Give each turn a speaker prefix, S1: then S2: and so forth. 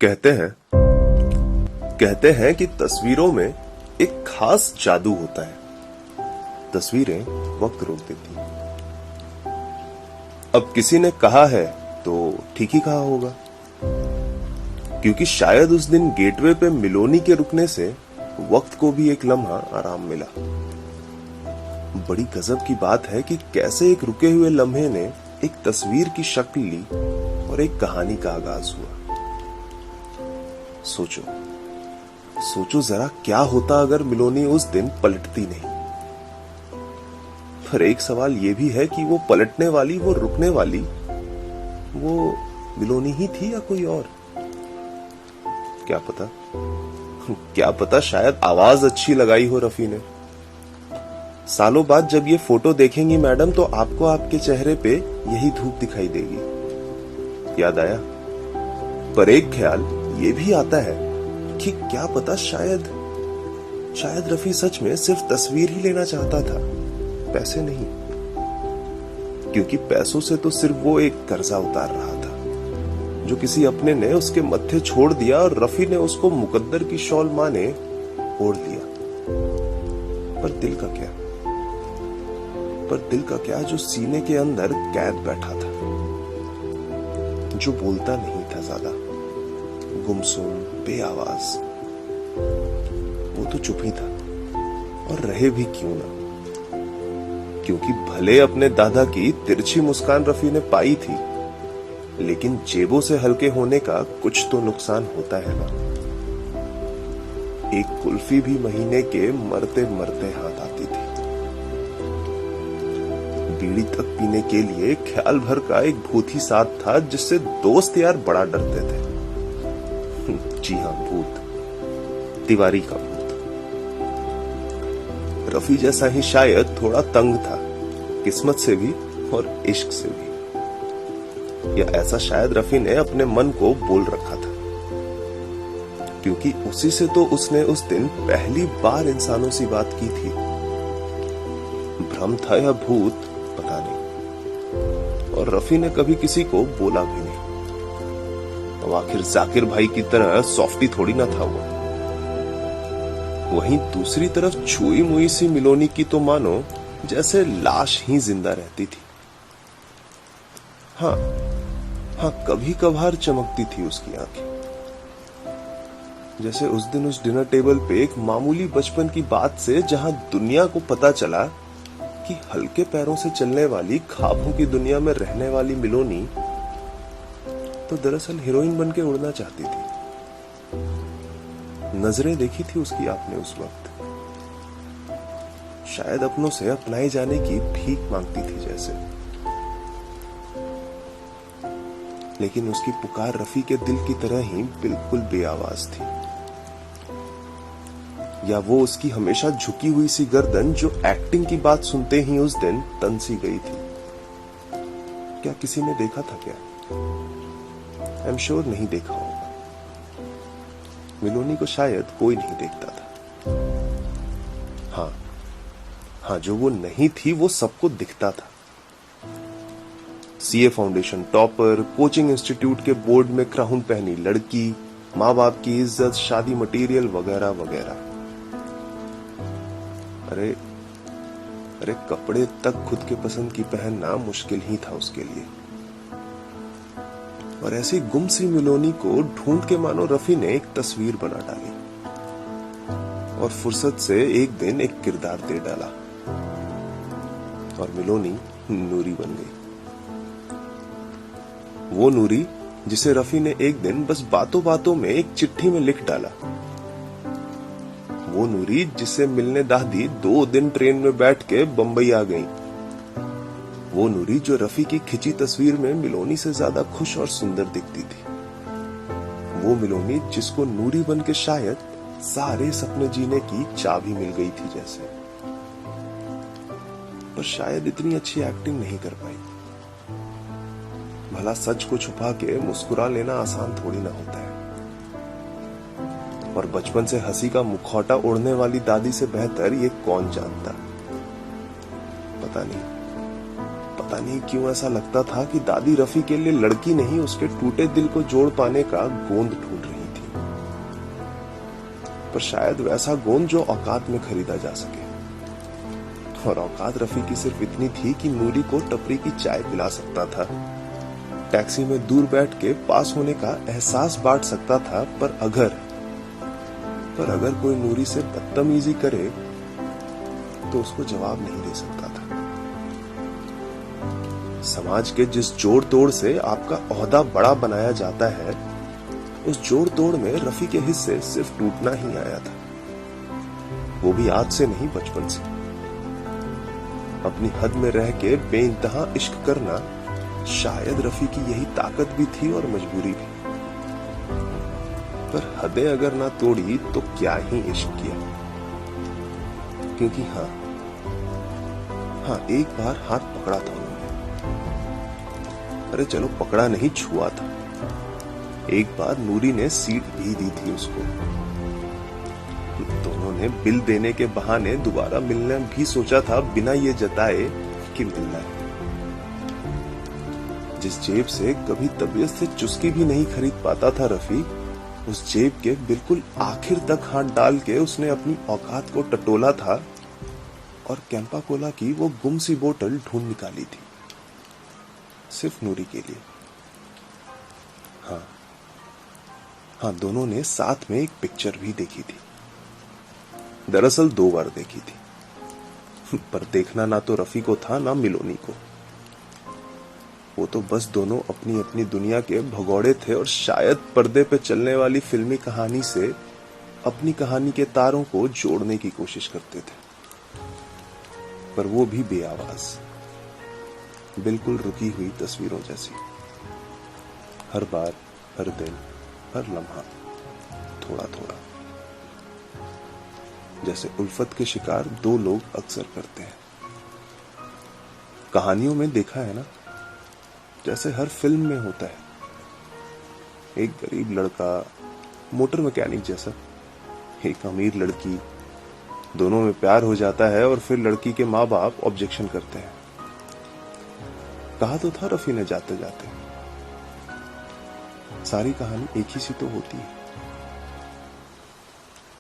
S1: कहते हैं कहते हैं कि तस्वीरों में एक खास जादू होता है। तस्वीरें वक्त रोक देती हैं। अब किसी ने कहा है तो ठीक ही कहा होगा, क्योंकि शायद उस दिन गेटवे पे मिलोनी के रुकने से वक्त को भी एक लम्हा आराम मिला। बड़ी गजब की बात है कि कैसे एक रुके हुए लम्हे ने एक तस्वीर की शक्ल ली और एक कहानी का आगाज हुआ। सोचो जरा, क्या होता अगर मिलोनी उस दिन पलटती नहीं। पर एक सवाल यह भी है कि वो पलटने वाली, वो रुकने वाली, वो मिलोनी ही थी या कोई और? क्या पता शायद आवाज अच्छी लगाई हो रफी ने। सालों बाद जब ये फोटो देखेंगी मैडम, तो आपको आपके चेहरे पे यही धूप दिखाई देगी। याद आया? पर एक ख्याल ये भी आता है कि क्या पता शायद रफी सच में सिर्फ तस्वीर ही लेना चाहता था, पैसे नहीं। क्योंकि पैसों से तो सिर्फ वो एक कर्जा उतार रहा था जो किसी अपने ने उसके मत्थे छोड़ दिया, और रफी ने उसको मुकद्दर की शॉल माने ओढ़ लिया। पर दिल का क्या जो सीने के अंदर कैद बैठा था, जो बोलता नहीं था ज्यादा, गुमसुम बेआवाज। वो तो चुप ही था, और रहे भी क्यों ना, क्योंकि भले अपने दादा की तिरछी मुस्कान रफी ने पाई थी, लेकिन जेबों से हल्के होने का कुछ तो नुकसान होता है ना। एक कुल्फी भी महीने के मरते मरते हाथ आती थी। बीड़ी तक पीने के लिए ख्याल भर का एक भूत ही साथ था, जिससे दोस्त यार बड़ा डरते थे। जी हां, भूत, तिवारी का भूत। रफी जैसा ही शायद थोड़ा तंग था, किस्मत से भी और इश्क से भी। या ऐसा शायद रफी ने अपने मन को बोल रखा था, क्योंकि उसी से तो उसने उस दिन पहली बार इंसानों से बात की थी। भ्रम था या भूत, पता नहीं। और रफी ने कभी किसी को बोला भी नहीं। अब आखिर जाकिर भाई की तरह सॉफ्टी थोड़ी ना था वो। वहीं दूसरी तरफ छुई मुई सी मिलोनी की तो मानो जैसे लाश ही जिंदा रहती थी। हाँ, कभी कभार चमकती थी उसकी आंखें, जैसे उस दिन उस डिनर टेबल पे एक मामूली बचपन की बात से जहां दुनिया को पता चला कि हल्के पैरों से चलने वाली, ख्वाबों की दुनिया में रहने वाली मिलोनी तो दरअसल हीरोइन बन के उड़ना चाहती थी। नजरें देखी थी उसकी आपने उस वक्त, शायद अपनों से अपनाए जाने की भीख मांगती थी जैसे। लेकिन उसकी पुकार रफी के दिल की तरह ही बिल्कुल बेआवाज थी। या वो उसकी हमेशा झुकी हुई सी गर्दन, जो एक्टिंग की बात सुनते ही उस दिन तन सी गई थी। क्या किसी ने देखा था क्या? आई एम श्योर नहीं देखा होगा। मिलोनी को शायद कोई नहीं देखता था। हाँ, जो वो नहीं थी वो सबको दिखता था। CA foundation topper, coaching institute के बोर्ड में क्राउन पहनी लड़की, माँ बाप की इज्जत, शादी मटेरियल वगैरह वगैरह। अरे कपड़े तक खुद के पसंद की पहनना मुश्किल ही था उसके लिए। और ऐसी गुमसी मिलोनी को ढूंढ के मानो रफी ने एक तस्वीर बना डाली, और फुर्सत से एक दिन एक किरदार दे डाला, और मिलोनी नूरी बन गई। वो नूरी जिसे रफी ने एक दिन बस बातों बातों में एक चिट्ठी में लिख डाला। वो नूरी जिससे मिलने दादी 2 दिन ट्रेन में बैठ के बंबई आ गई। वो नूरी जो रफी की खिंची तस्वीर में मिलोनी से ज्यादा खुश और सुंदर दिखती थी। वो मिलोनी जिसको नूरी बन के शायद सारे सपने जीने की चाबी मिल गई थी जैसे। पर शायद इतनी अच्छी एक्टिंग नहीं कर पाई। भला सच को छुपा के मुस्कुरा लेना आसान थोड़ी ना होता है। और बचपन से हंसी का मुखौटा ओढ़ने वाली दादी से बेहतर ये कौन जानता। पता पता नहीं क्यों ऐसा लगता था कि दादी रफी के लिए लड़की नहीं, उसके टूटे दिल को जोड़ पाने का गोंद ढूंढ रही थी, पर शायद वैसा गोंद जो औकात में खरीदा जा सके। और औकात रफी की सिर्फ इतनी थी कि नूरी को टपरी की चाय पिला सकता था, टैक्सी में दूर बैठ के पास होने का एहसास बांट सकता था, पर अगर कोई नूरी से बदतमीजी करे तो उसको जवाब नहीं दे सकता था। समाज के जिस जोड़ तोड़ से आपका ओहदा बड़ा बनाया जाता है, उस जोड़ तोड़ में रफी के हिस्से सिर्फ टूटना ही आया था, वो भी आज से नहीं, बचपन से। अपनी हद में रह के बेइंतहा इश्क करना शायद रफी की यही ताकत भी थी और मजबूरी भी, पर हदें अगर ना तोड़ी तो क्या ही इश्क किया। क्योंकि हाँ, एक बार हाथ पकड़ा था उन्होंने, अरे चलो पकड़ा नहीं, छुआ था। एक बार नूरी ने सीट भी दी थी उसको। दोनों ने बिल देने के बहाने दोबारा मिलने भी सोचा था, बिना ये जताए कि मिलना है। जिस जेब से कभी तबीयत से चुस्की भी नहीं खरीद पाता था रफी, उस जेब के बिल्कुल आखिर तक हाथ डाल के उसने अपनी औकात को टटोला था और कैंपा कोला की वो गुम सी बोतल ढूंढ निकाली थी, सिर्फ नूरी के लिए। हाँ, दोनों ने साथ में एक पिक्चर भी देखी थी, दरअसल 2 बार देखी थी, पर देखना ना तो रफी को था ना मिलोनी को। वो तो बस दोनों अपनी अपनी दुनिया के भगोड़े थे और शायद पर्दे पे चलने वाली फिल्मी कहानी से अपनी कहानी के तारों को जोड़ने की कोशिश करते थे, पर वो भी बेआवाज, बिल्कुल रुकी हुई तस्वीरों जैसी। हर बार, हर दिन, हर लम्हा थोड़ा थोड़ा, जैसे उल्फत के शिकार 2 लोग अक्सर करते हैं। कहानियों में देखा है ना, जैसे हर फिल्म में होता है, एक गरीब लड़का मोटर मैकेनिक जैसा, एक अमीर लड़की, दोनों में प्यार हो जाता है और फिर लड़की के माँ बाप ऑब्जेक्शन करते हैं। कहा तो था रफी ने जाते जाते, सारी कहानी एक ही सी तो होती है।